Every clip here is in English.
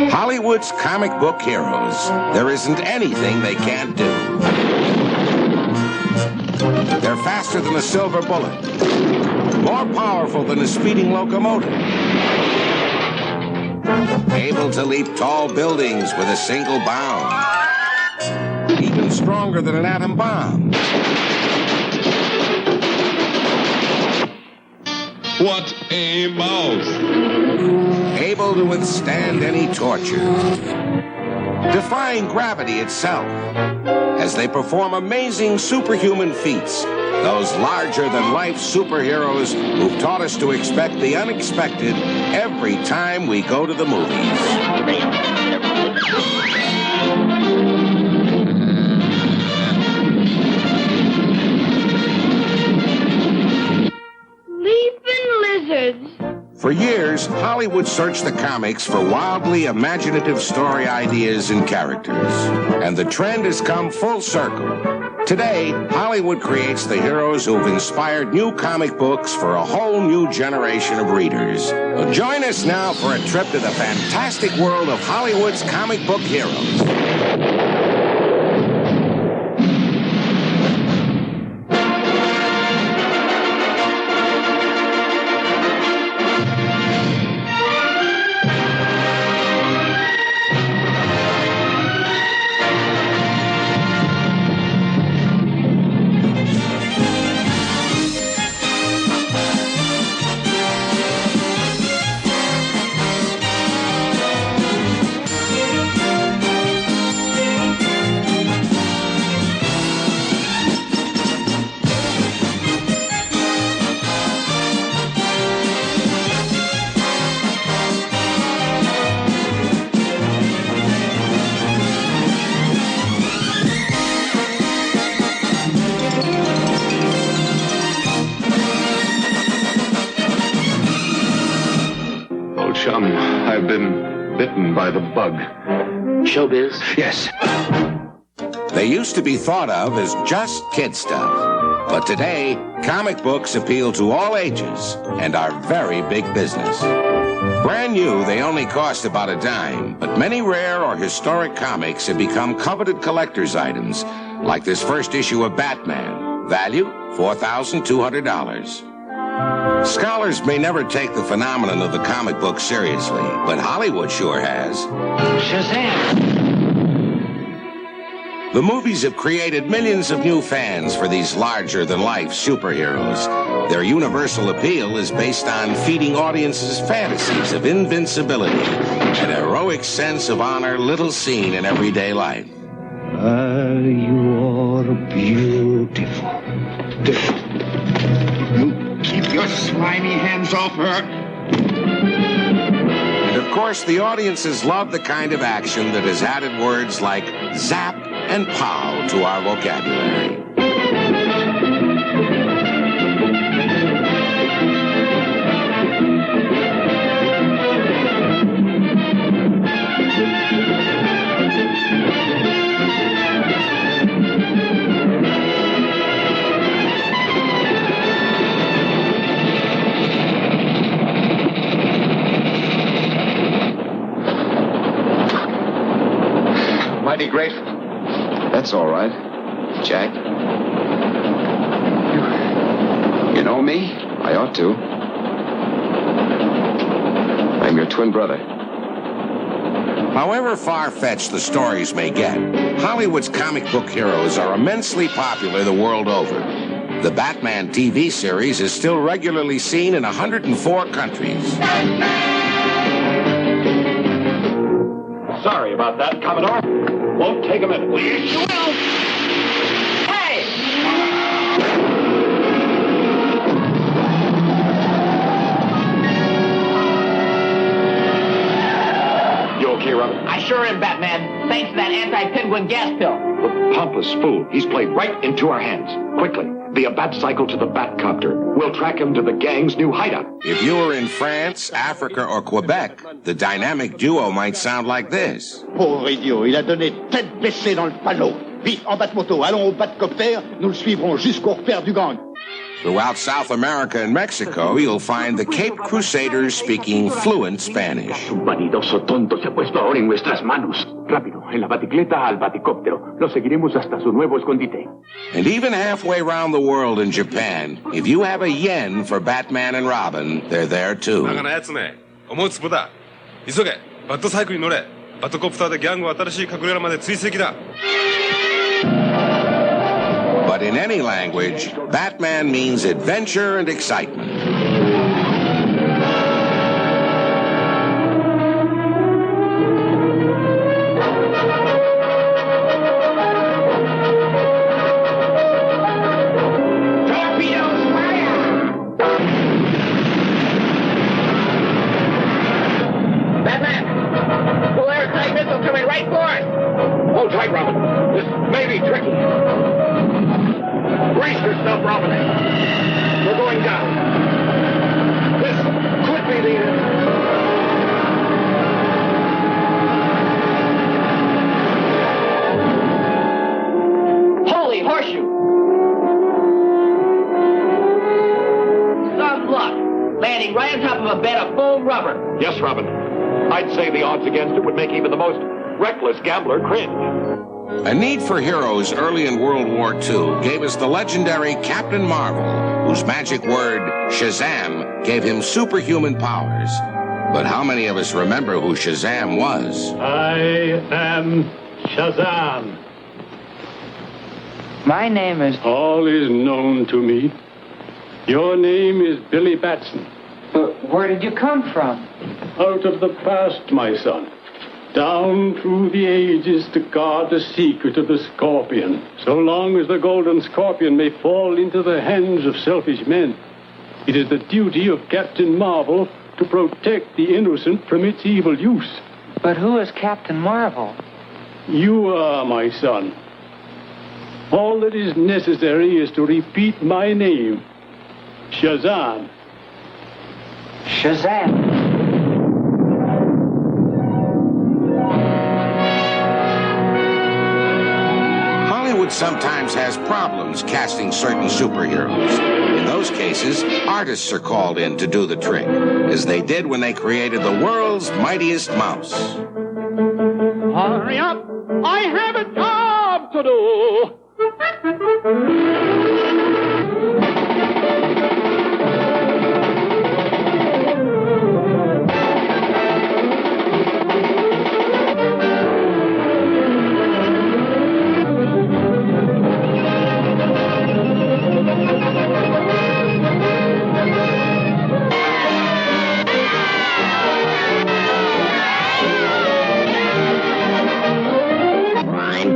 Hollywood's comic book heroes. There isn't anything they can't do. They're faster than a silver bullet, more powerful than a speeding locomotive, able to leap tall buildings with a single bound, even stronger than an atom bomb. What a mouse! Able to withstand any torture, defying gravity itself, as they perform amazing superhuman feats. Those larger-than-life superheroes who've taught us to expect the unexpected every time we go to the movies. For years, Hollywood searched the comics for wildly imaginative story ideas and characters. And the trend has come full circle. Today, Hollywood creates the heroes who've inspired new comic books for a whole new generation of readers. Well, join us now for a trip to the fantastic world of Hollywood's comic book heroes. Chum, I've been bitten by the bug. Showbiz? Yes. They used to be thought of as just kid stuff. But today, comic books appeal to all ages and are very big business. Brand new, they only cost about a dime, but many rare or historic comics have become coveted collector's items, like this first issue of Batman. Value, $4,200. Scholars may never take the phenomenon of the comic book seriously, but Hollywood sure has. Shazam! The movies have created millions of new fans for these larger-than-life superheroes. Their universal appeal is based on feeding audiences fantasies of invincibility, an heroic sense of honor little seen in everyday life. You are beautiful. Keep your slimy hands off her. And of course, the audiences love the kind of action that has added words like zap and pow to our vocabulary. Mighty grateful. That's all right. Jack. You know me? I ought to. I'm your twin brother. However far-fetched the stories may get, Hollywood's comic book heroes are immensely popular the world over. The Batman TV series is still regularly seen in 104 countries. Sorry about that, Commodore. Won't take a minute. Yes, you will. Hey! You okay, Robin? I sure am, Batman. Thanks to that anti-penguin gas pill. The pompous fool. He's played right into our hands. Quickly, via Bat-Cycle to the Batcopter. We'll track him to the gang's new hideout. If you were in France, Africa, or Quebec, the dynamic duo might sound like this. Pauvre idiot, il a donné tête baissée dans le panneau. Vite, en Bat-Moto, allons au Bat-Copter, nous le suivrons jusqu'au repère du gang. Throughout South America and Mexico, you'll find the Cape Crusaders speaking fluent Spanish. Un vanidoso tonto se ha puesto ahora en nuestras manos. Rápido, en la baticleta al baticóptero. Lo seguiremos hasta su nuevo escondite. And even halfway around the world in Japan, if you have a yen for Batman and Robin, they're there too. バカなやつめ、思うつぼだ。急げ、バットサイクルに乗れ。バットコプターでギャングを新しい隠れ家まで追跡だ。But in any language, Batman means adventure and excitement. Batman! Full airtight missile coming right for us! Hold tight, Robin. This may be tricky. Brace yourself, Robin. We're going down. This could be the end. Holy horseshoe! Some luck. Landing right on top of a bed of foam rubber. Yes, Robin. I'd say the odds against it would make even the most reckless gambler cringe. A need for heroes early in World War II gave us the legendary Captain Marvel, whose magic word, Shazam, gave him superhuman powers. But how many of us remember who Shazam was? I am Shazam. My name is... All is known to me. Your name is Billy Batson. But where did you come from? Out of the past, my son. Down through the ages to guard the secret of the scorpion. So long as the golden scorpion may fall into the hands of selfish men, it is the duty of Captain Marvel to protect the innocent from its evil use. But who is Captain Marvel? You are, my son. All that is necessary is to repeat my name, Shazam. Shazam. Hollywood sometimes has problems casting certain superheroes. In those cases, artists are called in to do the trick, as they did when they created the world's mightiest mouse. Hurry up! I have a job to do!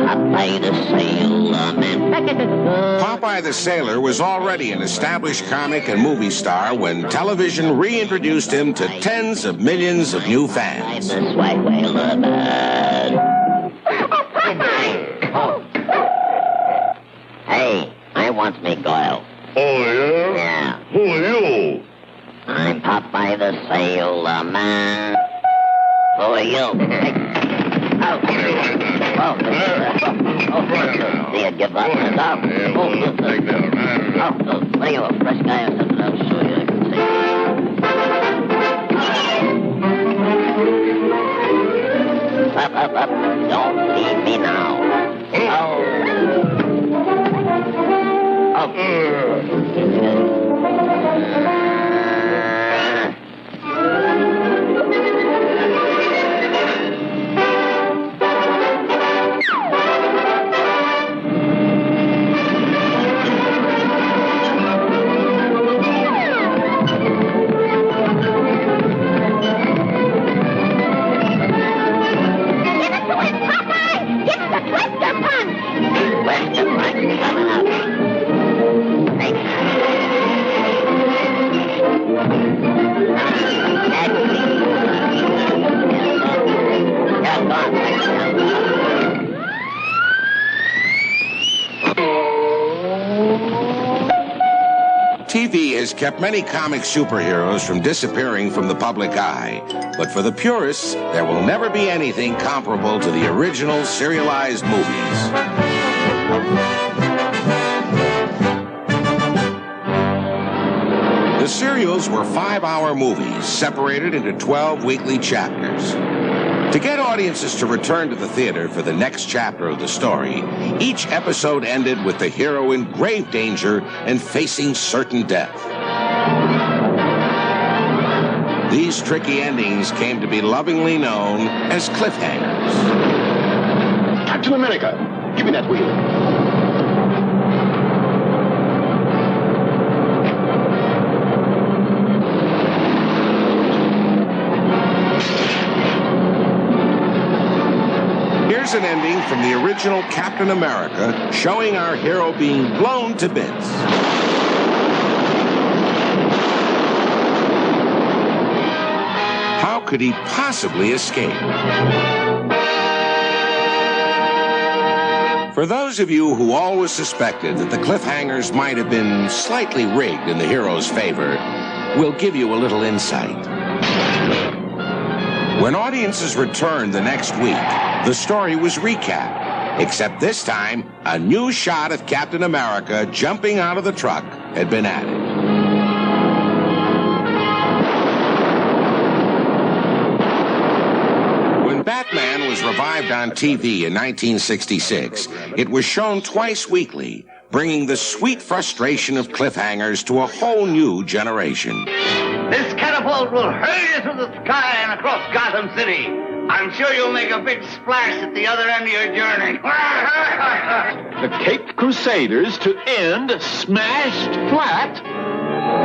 Popeye the Sailor Man. Popeye the Sailor was already an established comic and movie star when television reintroduced him to tens of millions of new fans. I'm the Swag Whaler Bird. Hey, I want me Goyle. Oh, yeah? Yeah. Who are you? I'm Popeye the Sailor Man. Who are you? Hey. Oh, do you give up? What are you, a fresh guy or something? I'll show you. I can see. Up. Don't leave me now. TV has kept many comic superheroes from disappearing from the public eye. But for the purists, there will never be anything comparable to the original serialized movies. The serials were 5-hour movies separated into 12 weekly chapters. To get audiences to return to the theater for the next chapter of the story, each episode ended with the hero in grave danger and facing certain death. These tricky endings came to be lovingly known as cliffhangers. Captain America, give me that wheel. Here's an ending from the original Captain America showing our hero being blown to bits. How could he possibly escape? For those of you who always suspected that the cliffhangers might have been slightly rigged in the hero's favor, we'll give you a little insight. When audiences returned the next week, the story was recapped, except this time, a new shot of Captain America jumping out of the truck had been added. When Batman was revived on TV in 1966, it was shown twice weekly, bringing the sweet frustration of cliffhangers to a whole new generation. This catapult will hurl you through the sky and across Gotham City. I'm sure you'll make a big splash at the other end of your journey. The Caped Crusaders to end smashed flat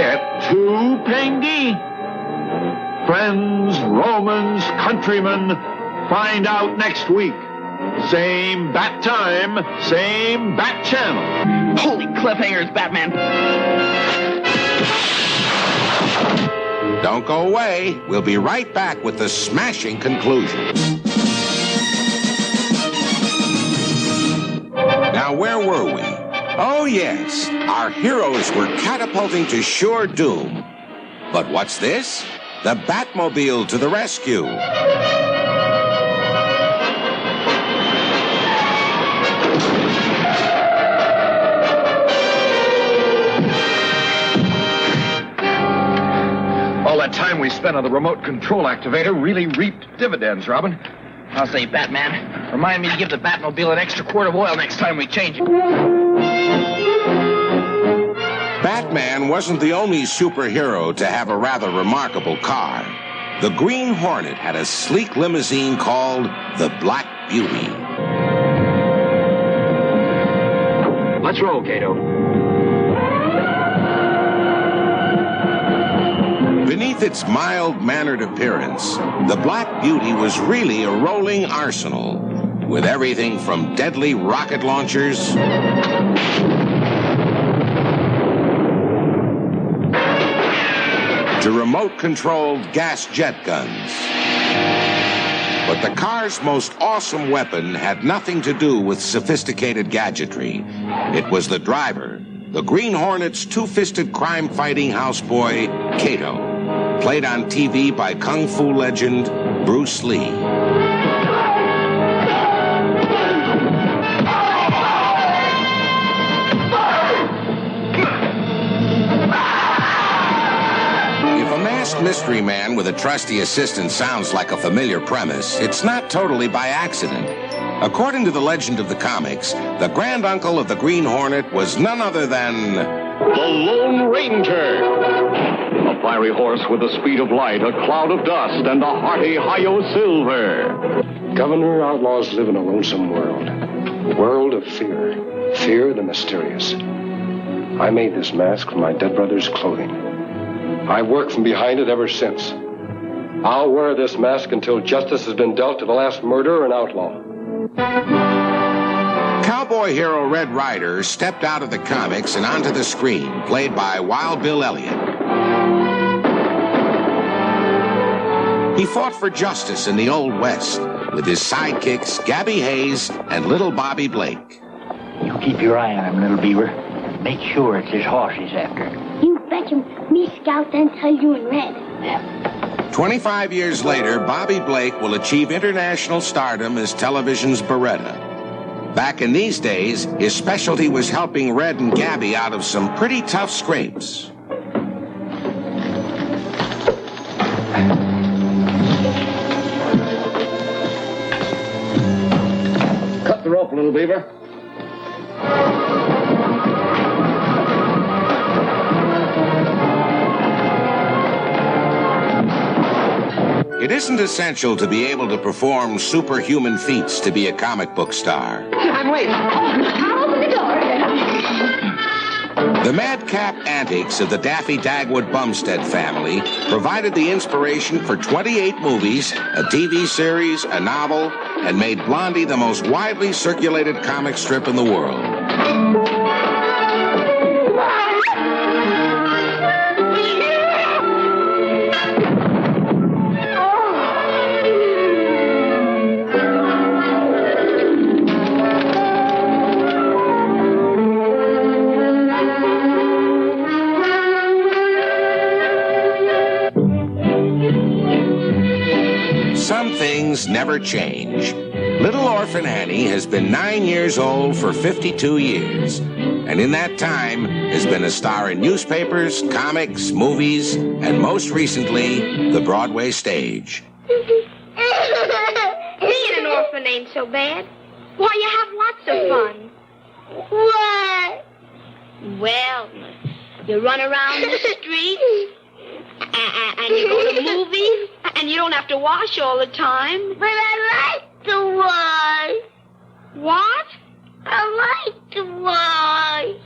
at 2 Pengi. Friends, Romans, countrymen, find out next week. Same bat time, same bat channel. Holy cliffhangers, Batman. Don't go away. We'll be right back with the smashing conclusion. Now, where were we? Oh, yes. Our heroes were catapulting to sure doom. But what's this? The Batmobile to the rescue. All that time we spent on the remote control activator really reaped dividends, Robin. I'll say, Batman, remind me to give the Batmobile an extra quart of oil next time we change it. Batman wasn't the only superhero to have a rather remarkable car. The Green Hornet had a sleek limousine called the Black Beauty. Let's roll, Kato. Beneath its mild-mannered appearance, the Black Beauty was really a rolling arsenal, with everything from deadly rocket launchers to remote-controlled gas jet guns. But the car's most awesome weapon had nothing to do with sophisticated gadgetry. It was the driver, the Green Hornet's two-fisted crime-fighting houseboy, Kato, played on TV by kung fu legend Bruce Lee. Mystery Man with a trusty assistant sounds like a familiar premise, it's not totally by accident. According to the legend of the comics, the grand uncle of the Green Hornet was none other than the Lone Ranger. A fiery horse with the speed of light, a cloud of dust, and a hearty Hi-Yo Silver. Governor, outlaws live in a lonesome world. A world of fear. Fear the mysterious. I made this mask from my dead brother's clothing. I've worked from behind it ever since. I'll wear this mask until justice has been dealt to the last murderer and outlaw. Cowboy hero Red Ryder stepped out of the comics and onto the screen, played by Wild Bill Elliott. He fought for justice in the Old West with his sidekicks Gabby Hayes and Little Bobby Blake. You keep your eye on him, little beaver. Make sure it's his horse he's after. You betcha. Me scout then tell you in red. 25 years later, Bobby Blake will achieve international stardom as television's Beretta. Back in these days, his specialty was helping Red and Gabby out of some pretty tough scrapes. the rope, little beaver. It isn't essential to be able to perform superhuman feats to be a comic book star. I'm waiting. I'll open the door. The madcap antics of the Daffy Dagwood Bumstead family provided the inspiration for 28 movies, a TV series, a novel, and made Blondie the most widely circulated comic strip in the world. Some things never change. Little Orphan Annie has been 9 years old for 52 years, and in that time has been a star in newspapers, comics, movies, and most recently, the Broadway stage. Being an orphan ain't so bad. Why, you have lots of fun. What? Well, you run around the streets, and you go to movies, and you don't have to wash all the time. But I like to wash. What? I like to wash.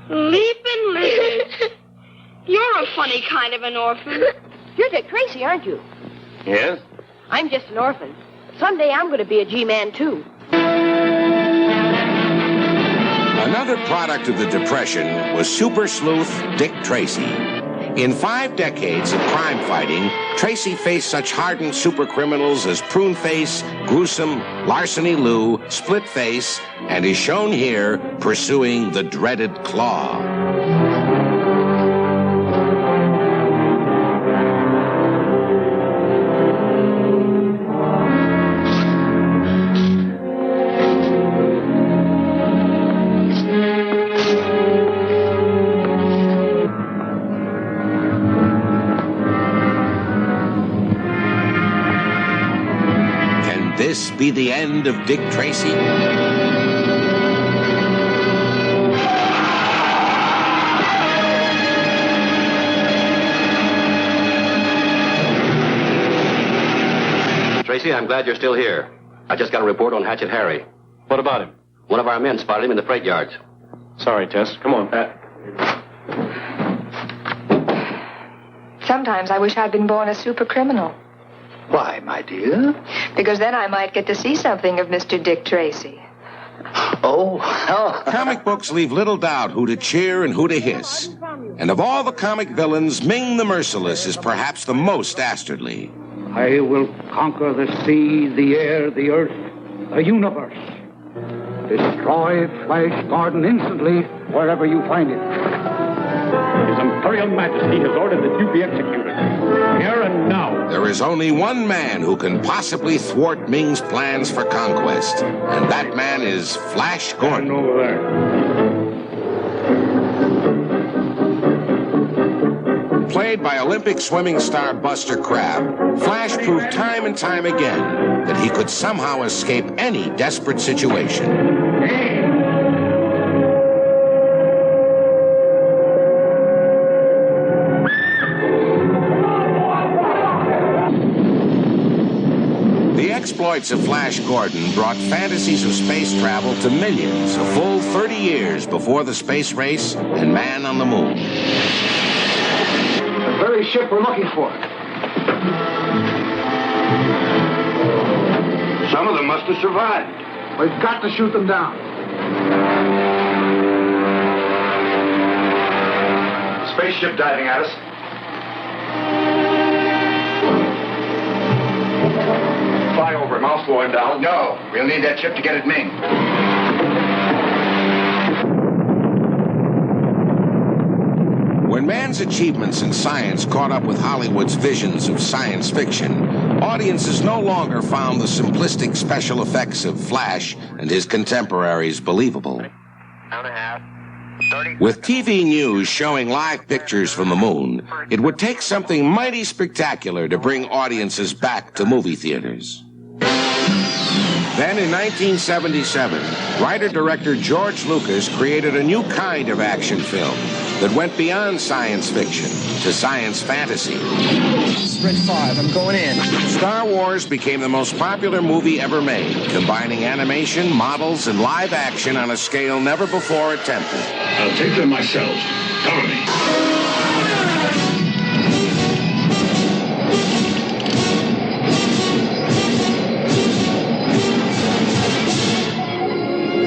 Leaping. You're a funny kind of an orphan. You're Dick Tracy, aren't you? Yes? I'm just an orphan. Someday I'm going to be a G-Man, too. Another product of the Depression was super sleuth Dick Tracy. In 5 decades of crime fighting, Tracy faced such hardened supercriminals as Pruneface, Gruesome, Larceny Lou, Splitface, and is shown here pursuing the dreaded Claw. This be the end of Dick Tracy? Tracy, I'm glad you're still here. I just got a report on Hatchet Harry. What about him? One of our men spotted him in the freight yards. Sorry, Tess. Come on, Pat. Sometimes I wish I'd been born a super criminal. Why, my dear? Because then I might get to see something of Mr. Dick Tracy. Oh. Comic books leave little doubt who to cheer and who to hiss. And of all the comic villains, Ming the Merciless is perhaps the most dastardly. I will conquer the sea, the air, the earth, the universe. Destroy Flash Gordon instantly, wherever you find it. His Imperial Majesty has ordered that you be executed. Here and now. There is only one man who can possibly thwart Ming's plans for conquest, and that man is Flash Gordon. Over there. Played by Olympic swimming star Buster Crabbe, Flash proved time and time again that he could somehow escape any desperate situation. The exploits of Flash Gordon brought fantasies of space travel to millions a full 30 years before the space race and Man on the Moon. The very ship we're looking for. Some of them must have survived. We've got to shoot them down. Spaceship diving at us. Fly over him. I'll slow him down. No, we'll need that ship to get at Ming. When man's achievements in science caught up with Hollywood's visions of science fiction, audiences no longer found the simplistic special effects of Flash and his contemporaries believable. With TV news showing live pictures from the moon, it would take something mighty spectacular to bring audiences back to movie theaters. Then in 1977, writer-director George Lucas created a new kind of action film that went beyond science fiction to science fantasy. Spread 5, I'm going in. Star Wars became the most popular movie ever made, combining animation, models, and live action on a scale never before attempted. I'll take them myself. Cover me.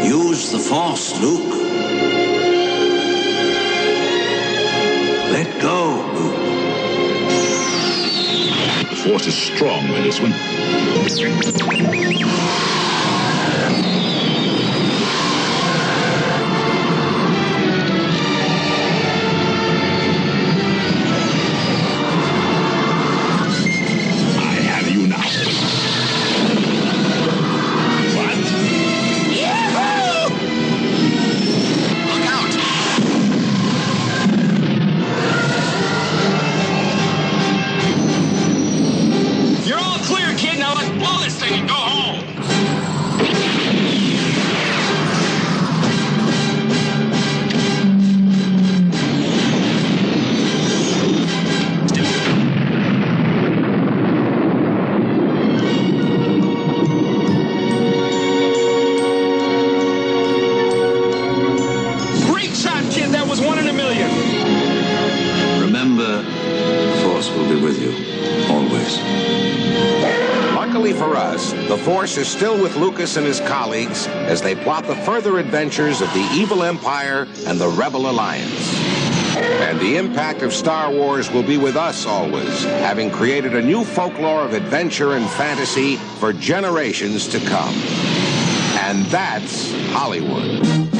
Use the Force, Luke. Let go, Luke. The Force is strong with this one. The Force is still with Lucas and his colleagues as they plot the further adventures of the evil Empire and the Rebel Alliance. And the impact of Star Wars will be with us always, having created a new folklore of adventure and fantasy for generations to come. And that's Hollywood.